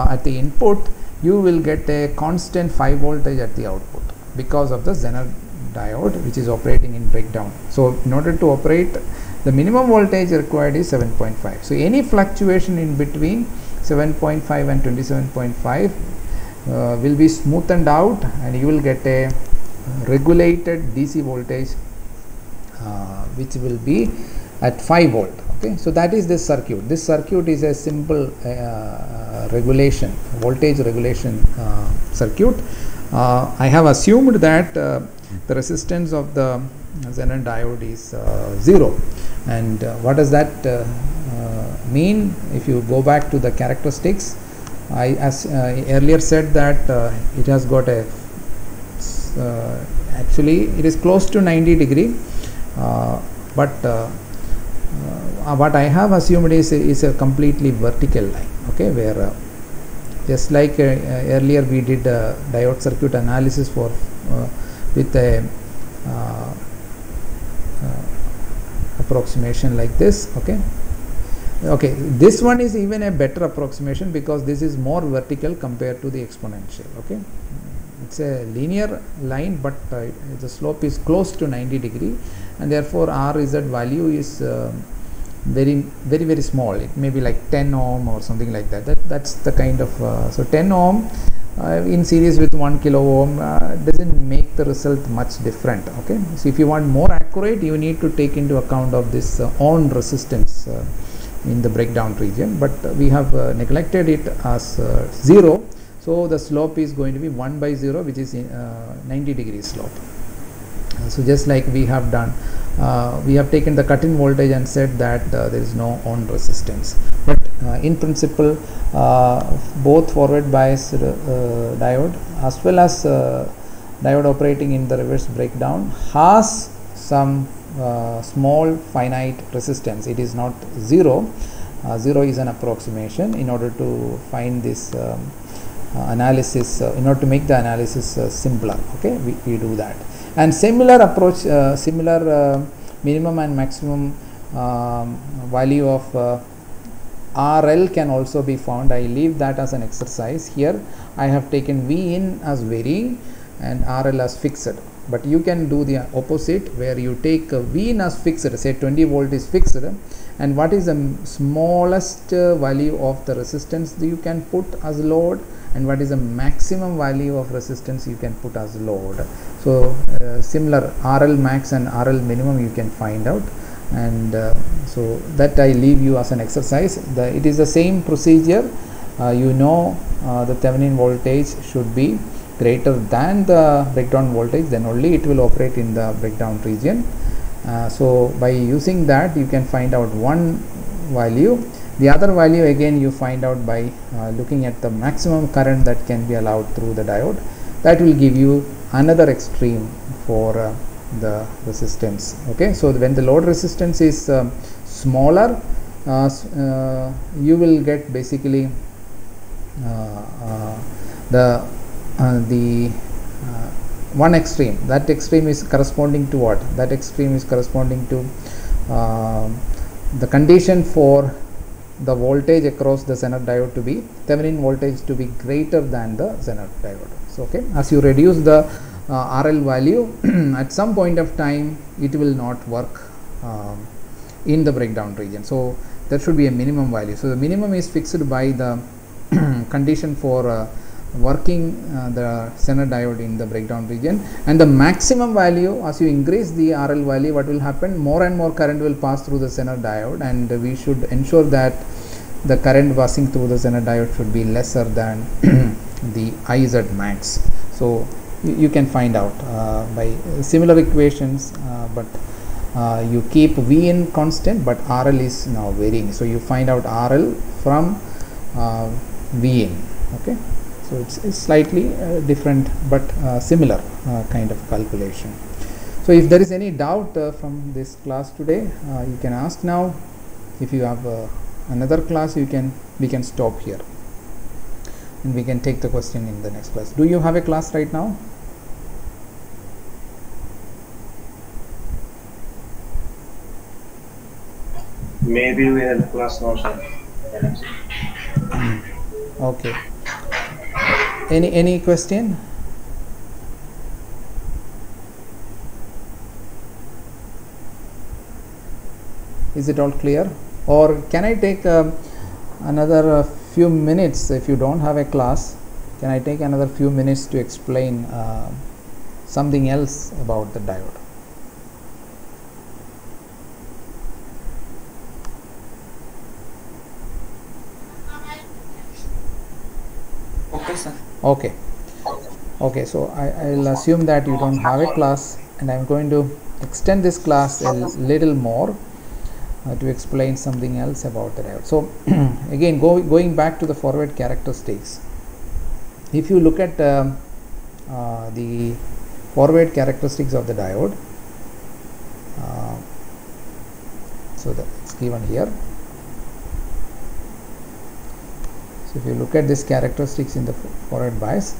at the input, you will get a constant 5 voltage at the output because of the Zener diode which is operating in breakdown. So in order to operate, the minimum voltage required is 7.5. So any fluctuation in between 7.5 and 27.5 will be smoothened out, and you will get a regulated DC voltage which will be at 5 volt. Okay, so that is this circuit. This circuit is a simple regulation, voltage regulation circuit. I have assumed that the resistance of the Zener diode is 0, and what does that mean? If you go back to the characteristics, I earlier said that it has got a actually it is close to 90 degree, but what I have assumed is a completely vertical line, okay, where just like earlier we did diode circuit analysis for with a approximation like this, okay. This one is even a better approximation because this is more vertical compared to the exponential, okay. It's a linear line, but the slope is close to 90 degree, and therefore RZ value is very small. It may be like 10 ohm or something like that. That's the kind of so 10 ohm in series with 1 kilo ohm doesn't make the result much different, okay. So if you want more accurate, you need to take into account of this on resistance in the breakdown region, but we have neglected it as 0. So the slope is going to be 1 by 0, which is 90 degree slope. So just like we have done, we have taken the cut-in voltage and said that there is no on resistance, but in principle both forward bias diode as well as diode operating in the reverse breakdown has some small finite resistance. It is not 0. 0 is an approximation in order to find this analysis, in order to make the analysis simpler, okay. We do that, and similar approach, similar minimum and maximum value of RL can also be found. I leave that as an exercise. Here I have taken V in as varying and RL as fixed, but you can do the opposite, where you take V in as fixed, say 20 volt is fixed, and what is the smallest value of the resistance that you can put as load, and what is the maximum value of resistance you can put as load. So similar RL max and RL minimum you can find out, and so that I leave you as an exercise. It is the same procedure. The Thevenin voltage should be greater than the breakdown voltage, then only it will operate in the breakdown region. So by using that, you can find out one value. The other value again you find out by looking at the maximum current that can be allowed through the diode. That will give you another extreme for the resistance. Okay, so when the load resistance is smaller, you will get basically the one extreme. That extreme is corresponding to what? That extreme is corresponding to the condition for the voltage across the Zener diode to be Thevenin voltage to be greater than the Zener diode. So okay, as you reduce the RL value at some point of time it will not work in the breakdown region. So there should be a minimum value. So the minimum is fixed by the condition for working the Zener diode in the breakdown region, and the maximum value, as you increase the RL value, what will happen? More and more current will pass through the Zener diode, and we should ensure that the current passing through the Zener diode should be lesser than the IZ max. So you can find out by similar equations, but you keep V in constant, but RL is now varying. So you find out RL from V in. Okay. So it's slightly different but similar kind of calculation. So if there is any doubt from this class today, you can ask now. If you have another class, we can stop here and we can take the question in the next class. Do you have a class right now? Maybe we have a class now, sir. Okay. Any question? Is it all clear? Or can I take another few minutes? If you don't have a class, can I take another few minutes to explain something else about the diode? Okay, sir. Okay, so I'll assume that you don't have a class, and I'm going to extend this class a little more to explain something else about the diode. So again, going back to the forward characteristics, if you look at the forward characteristics of the diode, so that's given here. So if you look at this characteristics in the forward bias,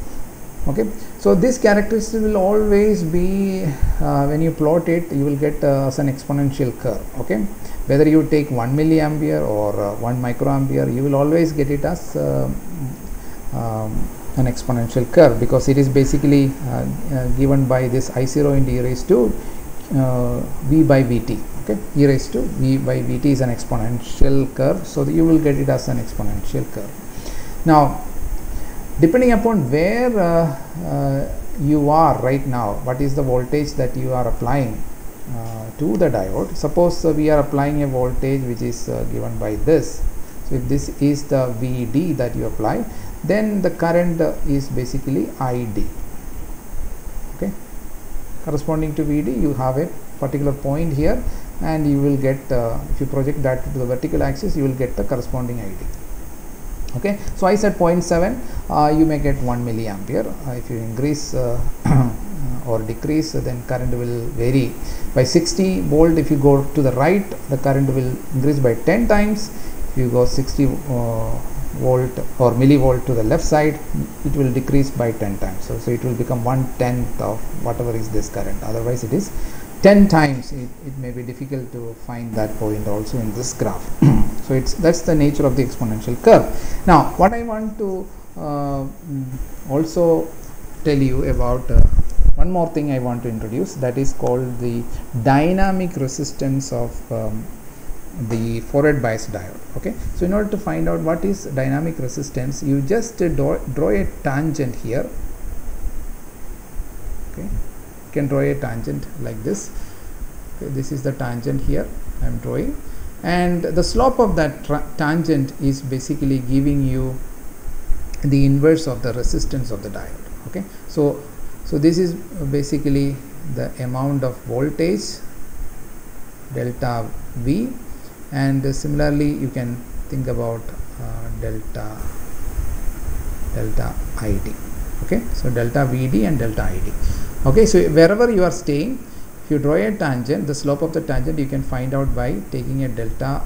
okay, so this characteristic will always be when you plot it, you will get as an exponential curve. Okay, whether you take 1 milliampere or 1 microampere, you will always get it as an exponential curve, because it is basically given by this I0 into e raised to V by Vt. Okay, e raised to V by Vt is an exponential curve, so you will get it as an exponential curve. Now, depending upon where you are right now, what is the voltage that you are applying to the diode. Suppose we are applying a voltage which is given by this. So if this is the VD that you apply, then the current is basically ID. Okay, corresponding to VD, you have a particular point here, and you will get if you project that to the vertical axis, you will get the corresponding ID. Okay, so I said 0.7, you may get 1 milliampere. If you increase or decrease, then current will vary by 60 volt. If you go to the right, the current will increase by 10 times. If you go 60 volt or millivolt to the left side, it will decrease by 10 times. So it will become 1/10 of whatever is this current. Otherwise it is 10 times. It may be difficult to find that point also in this graph. So that's the nature of the exponential curve. Now what I want to also tell you about one more thing I want to introduce, that is called the dynamic resistance of the forward bias diode. Okay, so in order to find out what is dynamic resistance, you just draw a tangent here. Okay, you can draw a tangent like this, Okay, this is the tangent here I am drawing, and the slope of that tangent is basically giving you the inverse of the resistance of the diode. Okay, so this is basically the amount of voltage delta V, and similarly you can think about delta ID. Okay, so delta VD and delta ID. Okay, so wherever you are staying, if you draw a tangent, the slope of the tangent you can find out by taking a delta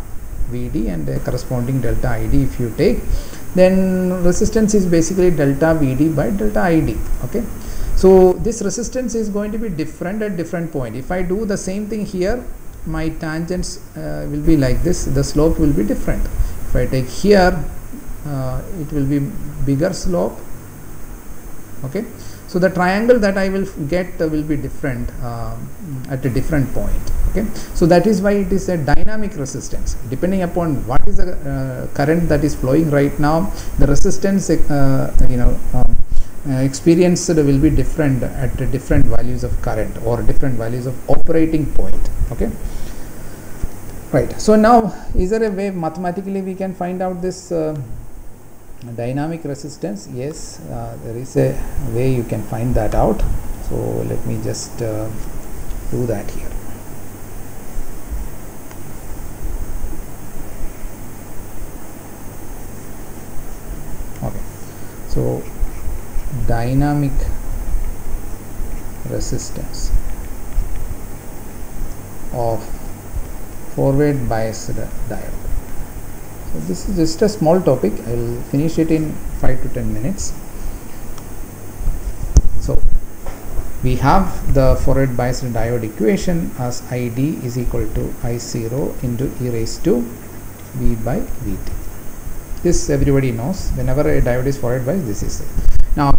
VD and a corresponding delta ID. If you take, then resistance is basically delta VD by delta ID. Okay, so this resistance is going to be different at different point. If I do the same thing here, my tangents will be like this, the slope will be different. If I take here, it will be bigger slope. Okay, so the triangle that I will get will be different at a different point. Okay, so that is why it is a dynamic resistance. Depending upon what is the current that is flowing right now, the resistance experienced will be different at different values of current or different values of operating point. Okay, right. So now, is there a way mathematically we can find out this dynamic resistance? Yes, there is a way you can find that out. So let me just do that here. Okay, so dynamic resistance of forward biased diode. So this is just a small topic. I will finish it in 5 to 10 minutes. So we have the forward biased diode equation as ID is equal to I0 into e raised to V by Vt. This everybody knows. Whenever a diode is forward biased, this is it. Now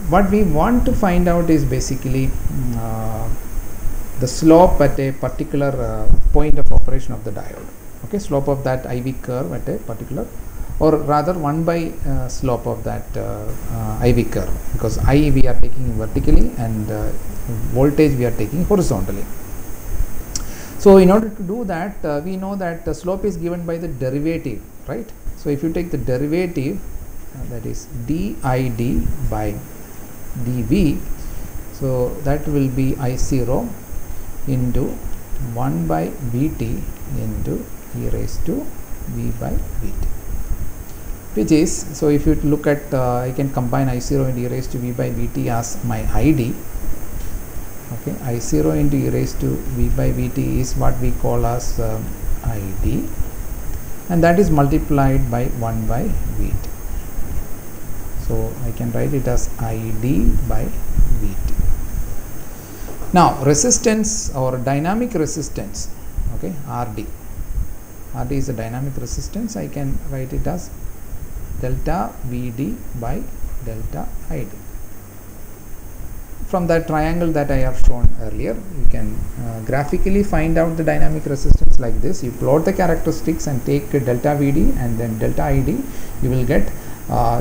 what we want to find out is basically the slope at a particular point of operation of the diode. Okay, slope of that IV curve at a particular, or rather 1 by slope of that IV curve, because I we are taking vertically and voltage we are taking horizontally. So in order to do that, we know that the slope is given by the derivative, right? So if you take the derivative, that is dId by dV, so that will be I0 into 1 by Vt into e raised to V by Vt, which is, so if you look at, I can combine I0 into e raised to V by Vt as my ID. Okay, I0 into e raised to V by Vt is what we call as ID, and that is multiplied by 1 by Vt. So I can write it as ID by Vt. Now resistance or dynamic resistance, okay, RD is a dynamic resistance. I can write it as delta VD by delta ID. From that triangle that I have shown earlier, you can graphically find out the dynamic resistance like this. You plot the characteristics and take delta VD and then delta ID. You will get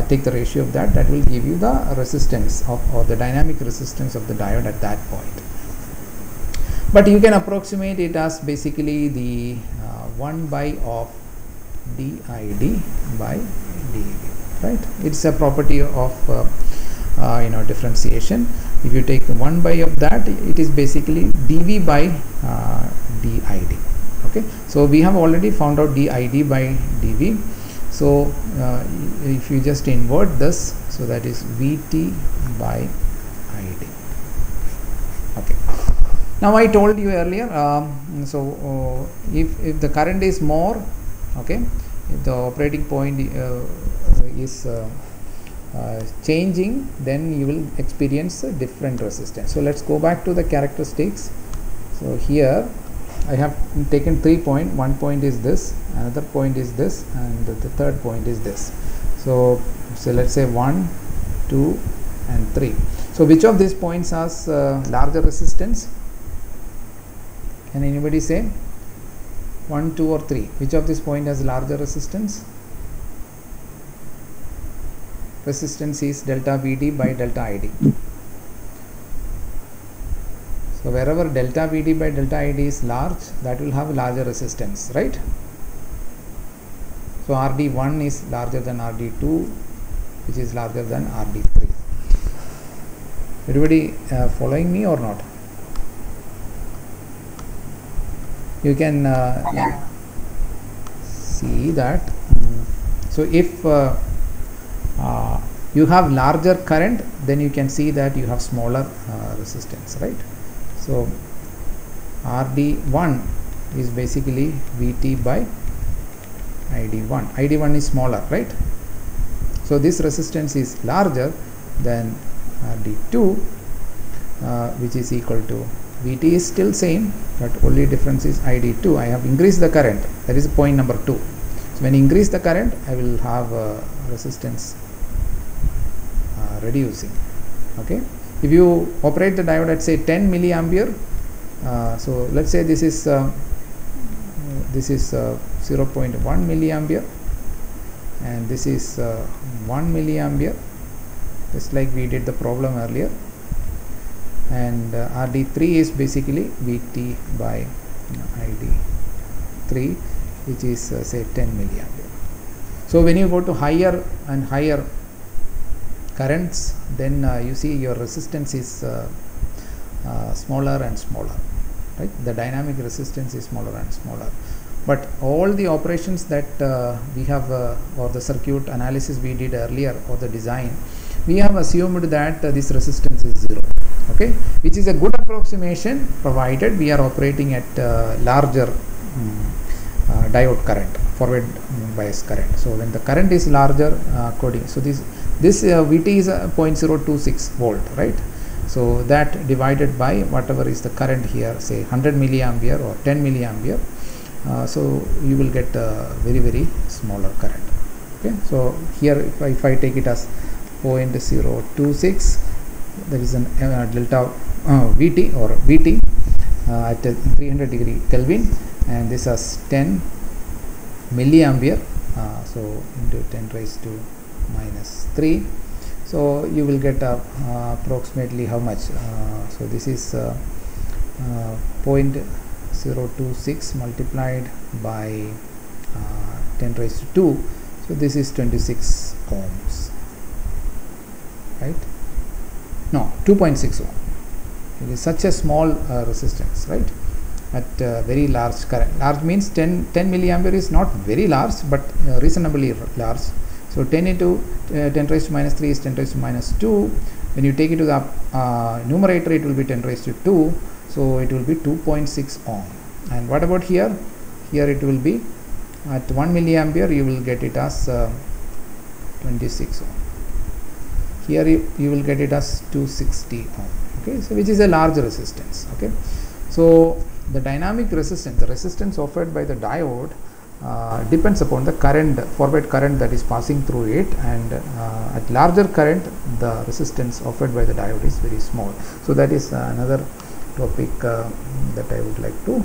take the ratio of that. That will give you the resistance of, or the dynamic resistance of the diode at that point. But you can approximate it as basically the 1 by of dId by dV, right? It's a property of differentiation. If you take 1 by of that, it is basically dV by dId. Okay, so we have already found out dId by dV. So if you just invert this, so that is Vt by ID. Okay. Now I told you earlier, if the current is more, okay, if the operating point is changing, then you will experience a different resistance. So let's go back to the characteristics. So here I have taken 3 points. One point is this, another point is this, and the third point is this. So let's say 1, 2 and 3. So which of these points has larger resistance? Can anybody say? 1, 2 or 3? Which of this point has larger resistance? Resistance is delta VD by delta ID. So wherever delta VD by delta ID is large, that will have larger resistance, right? So RD1 is larger than RD2, which is larger than RD3. Everybody following me or not? You can see that. So if you have larger current, then you can see that you have smaller resistance, right? So RD1 is basically VT by ID1. ID1 is smaller, right? So this resistance is larger than RD2, which is equal to VT is still same, but only difference is ID2. I have increased the current. That is point number 2. So when I increase the current, I will have resistance reducing. Okay. If you operate the diode at say 10 milliampere, so let's say this is 0.1 milliampere, and this is 1 milliampere, just like we did the problem earlier. And RD3 is basically VT by ID3, which is say 10 milliampere. So when you go to higher and higher currents, then you see your resistance is smaller and smaller, right? The dynamic resistance is smaller and smaller. But all the operations that we have or the circuit analysis we did earlier or the design, we have assumed that this resistance is 0, okay, which is a good approximation provided we are operating at larger diode current, forward bias current. So when the current is larger, according, so this VT is 0.026 volt, right? So that divided by whatever is the current here, say 100 milliampere or 10 milliampere, so you will get a very, very smaller current. Okay, so here if I take it as 0.026, that is an delta VT or VT at 300 degree Kelvin, and this is 10 milliampere, so into 10 raised to minus 3. So you will get approximately how much? So this is 0.026 multiplied by 10 raised to 2. So this is 26 ohms, right? No, 2.6 ohm. It is such a small resistance, right? At very large current. Large means 10 milliampere is not very large, but reasonably large. So 10 into 10 raised to minus 3 is 10 raised to minus 2. When you take it to the numerator, it will be 10 raised to 2. So it will be 2.6 ohm. And what about here? Here it will be at 1 milliampere, you will get it as 26 ohm. Here you will get it as 260 ohm. Okay, so which is a large resistance. Okay, so the dynamic resistance, the resistance offered by the diode, depends upon the current, forward current that is passing through it, and at larger current the resistance offered by the diode is very small. So that is another topic that I would like to